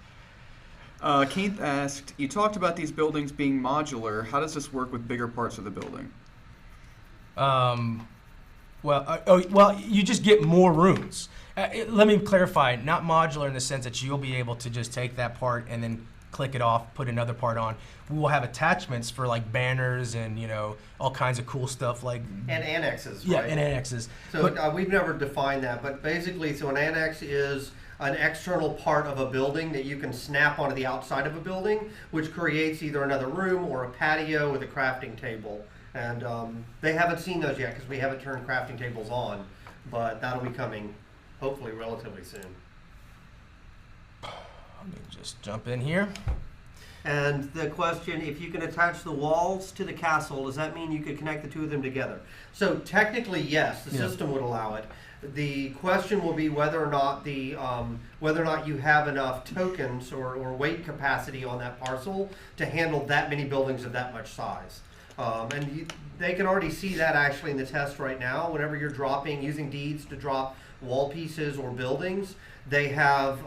Keith asked, you talked about these buildings being modular. How does this work with bigger parts of the building? Well, you just get more rooms. Let me clarify, not modular in the sense that you'll be able to just take that part and then click it off, put another part on. We will have attachments for like banners and all kinds of cool stuff like And annexes, yeah, right? and annexes. So we've never defined that, but basically, so an annex is an external part of a building that you can snap onto the outside of a building, which creates either another room or a patio with a crafting table. And they haven't seen those yet because we haven't turned crafting tables on, but that'll be coming hopefully relatively soon. Let me just jump in here. And the question, if you can attach the walls to the castle, does that mean you could connect the two of them together? So technically, yes, the system would allow it. The question will be whether or not you have enough tokens or weight capacity on that parcel to handle that many buildings of that much size. They can already see that actually in the test right now. Whenever you're using deeds to drop wall pieces or buildings, they have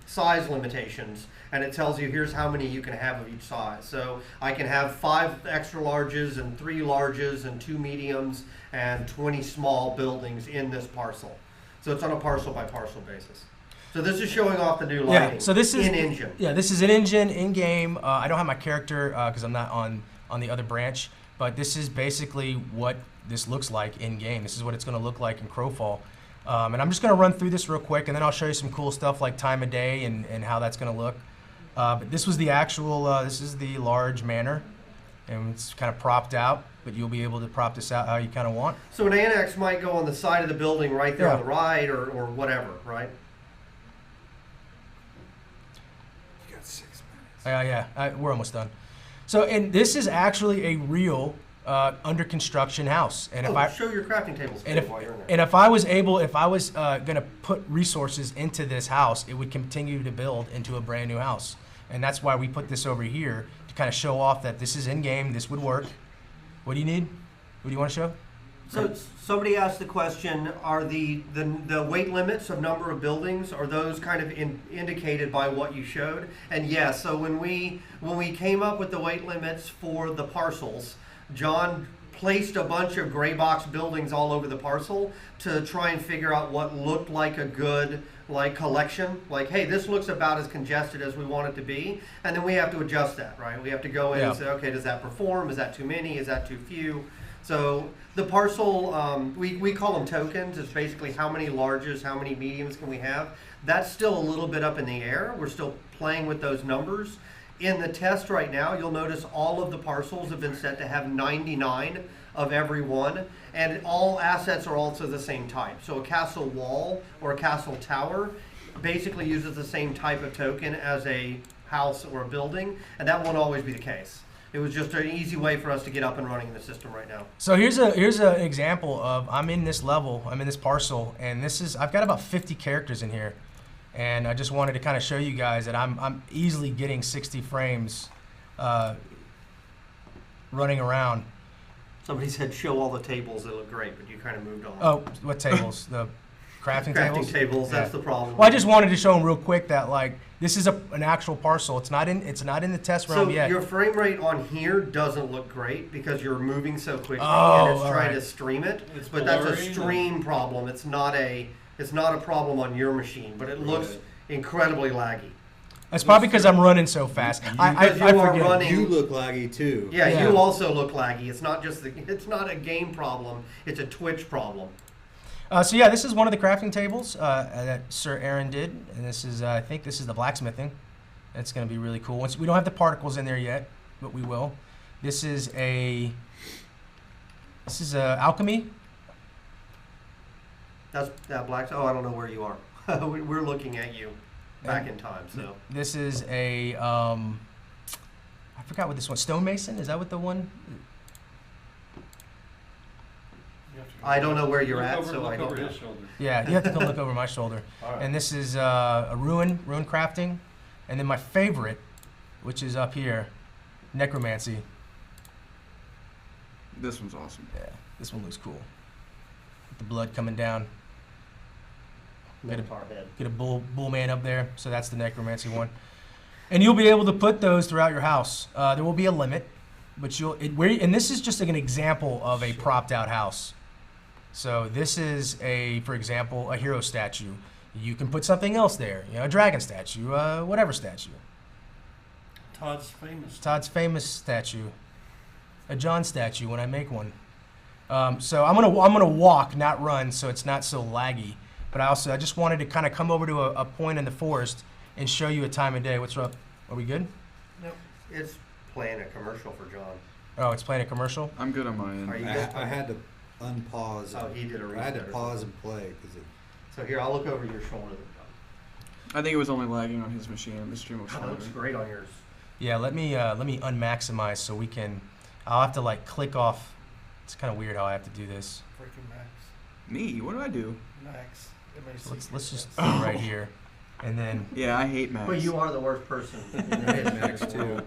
size limitations, and it tells you here's how many you can have of each size. So I can have 5 extra larges and 3 larges and 2 mediums and 20 small buildings in this parcel. So it's on a parcel by parcel basis. So this is showing off the new lighting. Yeah, so this is in engine. Yeah, this is in engine, in game. I don't have my character because I'm not on the other branch, but this is basically what this looks like in game. This is what it's going to look like in Crowfall. And I'm just going to run through this real quick, and then I'll show you some cool stuff like time of day and how that's going to look. But this was the actual, this is the large manor, and it's kind of propped out, but you'll be able to prop this out how you kind of want. So an annex might go on the side of the building right there Yeah. on the right or whatever, right? You got 6 minutes. We're almost done. So, and this is actually a real under construction house. And Show your crafting tables while you're in there. and if I was going to put resources into this house, it would continue to build into a brand new house. And that's why we put this over here to kind of show off that this is in game. This would work. What do you need? What do you want to show? So somebody asked the question, are the weight limits of number of buildings, are those kind of indicated by what you showed? And yes, so when we came up with the weight limits for the parcels, John placed a bunch of gray box buildings all over the parcel to try and figure out what looked like a good collection. Like, hey, this looks about as congested as we want it to be. And then we have to adjust that, right? We have to go in and say, okay, does that perform? Is that too many? Is that too few? So the parcel, we call them tokens. It's basically how many larges, how many mediums can we have. That's still a little bit up in the air. We're still playing with those numbers. In the test right now, you'll notice all of the parcels have been set to have 99 of every one, and all assets are also the same type. So a castle wall or a castle tower basically uses the same type of token as a house or a building, and that won't always be the case. It was just an easy way for us to get up and running in the system right now. So here's an example of I'm in this level, I'm in this parcel, and I've got about 50 characters in here. And I just wanted to kind of show you guys that I'm easily getting 60 frames running around. Somebody said show all the tables, they look great, but you kind of moved on. Oh, what tables? The crafting tables? Crafting tables, that's Yeah. the problem. Well, I just wanted to show them real quick that this is an actual parcel. It's not in the test realm yet. Your frame rate on here doesn't look great because you're moving so quickly Oh, and it's all trying right. to stream it. It's But that's a blurry. stream problem. It's not a problem on your machine, but it looks Right. incredibly laggy. It's probably because I'm running so fast. I Because you are forget. running- You look laggy too. Yeah, Yeah. you also look laggy. It's not just it's not a game problem. It's a Twitch problem. So yeah, this is one of the crafting tables that Sir Aaron did, and this is I think this is the blacksmithing. It's going to be really cool. We don't have the particles in there yet, but we will. This is alchemy. That's that black. Oh, I don't know where you are. We're looking at you back in time. So this is a I forgot what this one. Stonemason, is that what the one? I don't know where you're at, so I don't over know. his shoulder. Yeah, you have to come look over my shoulder. All right. And this is a ruin crafting, and then my favorite, which is up here, necromancy. This one's awesome. Yeah, this one looks cool. With the blood coming down. Minotaur head. Get a bull man up there, so that's the necromancy one. And you'll be able to put those throughout your house. There will be a limit, but and this is just like an example of a propped out house. So this is for example, a hero statue. You can put something else there, a dragon statue, whatever statue. Todd's famous statue, a John statue when I make one. So I'm gonna walk, not run, so it's not so laggy. But I just wanted to kind of come over to a point in the forest and show you a time of day. What's up? Are we good? Nope. It's playing a commercial for John. Oh, it's playing a commercial? I'm good on my end. Are you I good? had to unpause. Oh, he did a I had to reset or pause something. and play because So here, I'll look over your shoulder. I think it was only lagging on his machine. The stream was That looks fine. great on yours. Yeah, let me unmaximize so we can. I'll have to like click off. It's kind of weird how I have to do this. freaking Max. Me? What do I do? Max. So let's just do it right here, and then Yeah, I hate Max. But you are the worst person in the history Max of the too. world.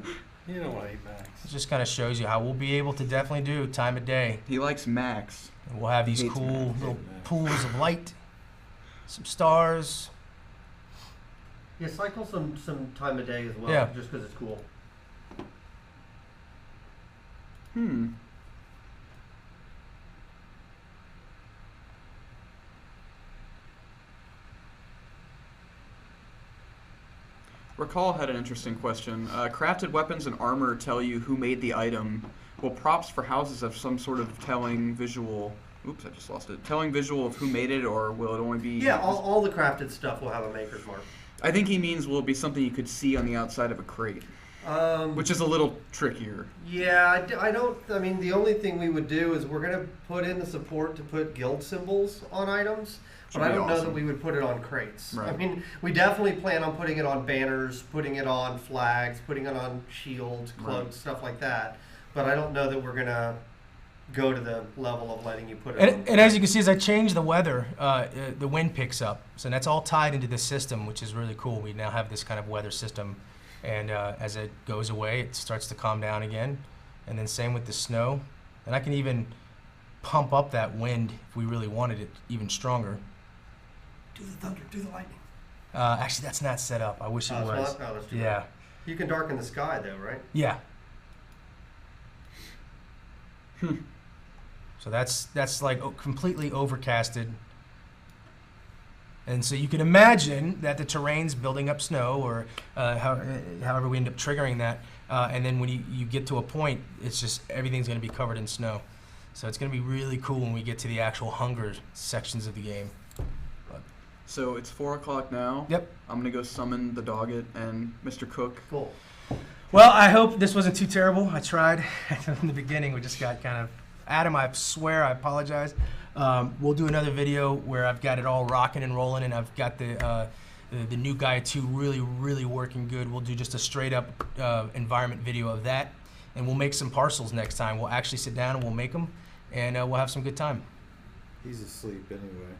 You know I hate Max. it just kind of shows you how we'll be able to definitely do time of day. He likes Max. And we'll have these Hates cool Max. little Hates Max. pools of light, some stars. Yeah, cycle some time of day as well, Yeah. just because it's cool. Recall had an interesting question. Crafted weapons and armor tell you who made the item. Will props for houses have some sort of telling visual? Oops, I just lost it. Telling visual of who made it, or will it only be? Yeah, all the crafted stuff will have a maker's mark. I think he means will it be something you could see on the outside of a crate, which is a little trickier. Yeah, I don't. I mean, the only thing we would do is we're going to put in the support to put guild symbols on items, but I Should be don't know that awesome. we would put it on crates. Right. I mean, we definitely plan on putting it on banners, putting it on flags, putting it on shields, cloaks, Right. stuff like that. But I don't know that we're going to go to the level of letting you put it on. And as you can see, as I change the weather, the wind picks up. So that's all tied into the system, which is really cool. We now have this kind of weather system. And as it goes away, it starts to calm down again. And then same with the snow. And I can even pump up that wind if we really wanted it even stronger. Do the thunder, do the lightning. Actually, that's not set up. I wish it Oh, it's was. not? Oh, that's too bad. Yeah. You can darken the sky though, right? Yeah. So that's like completely overcasted. And so you can imagine that the terrain's building up snow, or however we end up triggering that. And then when you get to a point, it's just everything's going to be covered in snow. So it's going to be really cool when we get to the actual hunger sections of the game. So it's 4 o'clock now. Yep. I'm gonna go summon the Doggett and Mr. Cook. Cool. Well, I hope this wasn't too terrible. I tried in the beginning. We just got kind of Adam. I swear, I apologize. We'll do another video where I've got it all rocking and rolling, and I've got the new Gaia 2 really working good. We'll do just a straight up environment video of that, and we'll make some parcels next time. We'll actually sit down and we'll make them, and we'll have some good time. he's asleep anyway.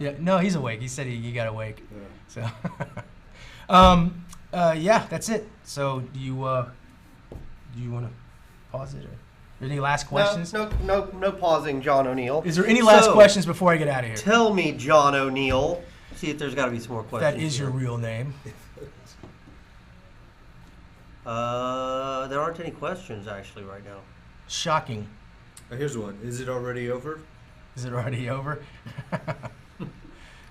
Yeah, no, he's awake. He said he got awake. Yeah. So, yeah, that's it. So, do you want to pause it, or any last questions? No pausing, Jon O'Neal. Is there any last So, questions before I get out of here? Tell me, Jon O'Neal. See if there's got to be some more questions. That is your here. real name. There aren't any questions actually right now. Shocking. Here's one. Is it already over? Is it already over?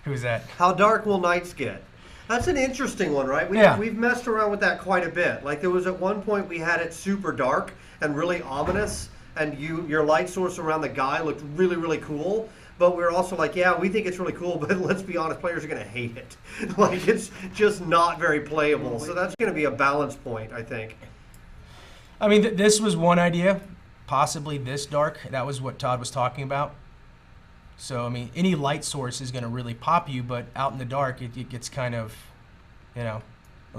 Who's that? How dark will nights get? That's an interesting one, right? Yeah. We've messed around with that quite a bit. Like there was at one point we had it super dark and really ominous, and your light source around the guy looked really cool. but we're also like, yeah, we think it's really cool, but let's be honest, players are going to hate it. Like, it's just not very playable. So that's going to be a balance point, I think. I mean, this was one idea, possibly this dark. That was what Todd was talking about. So, I mean, any light source is going to really pop you, but out in the dark, it gets kind of, you know,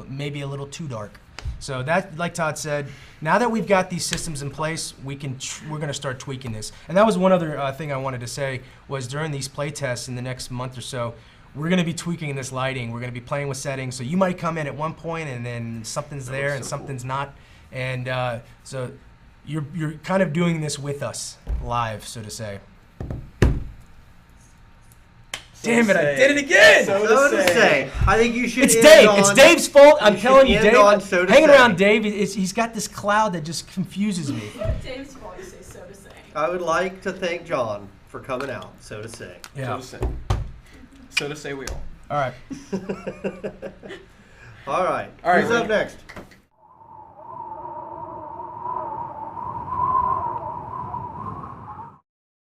maybe a little too dark. So that, like Todd said, now that we've got these systems in place, we're going to start tweaking this. And that was one other thing I wanted to say was during these play tests in the next month or so, we're going to be tweaking this lighting. We're going to be playing with settings. So you might come in at one point and then something's there and something's not. And so you're kind of doing this with us live, so to say. Damn it, I did it again! So to say. I think you should It's end Dave. on- It's Dave's fault. I'm should telling you, end Dave. on so to Hanging say. around Dave, he's got this cloud that just confuses me. Dave's fault, you say so to say. I would like to thank John for coming out, so to say. Yeah. So to say we all. All right. All right. All right, Who's up next?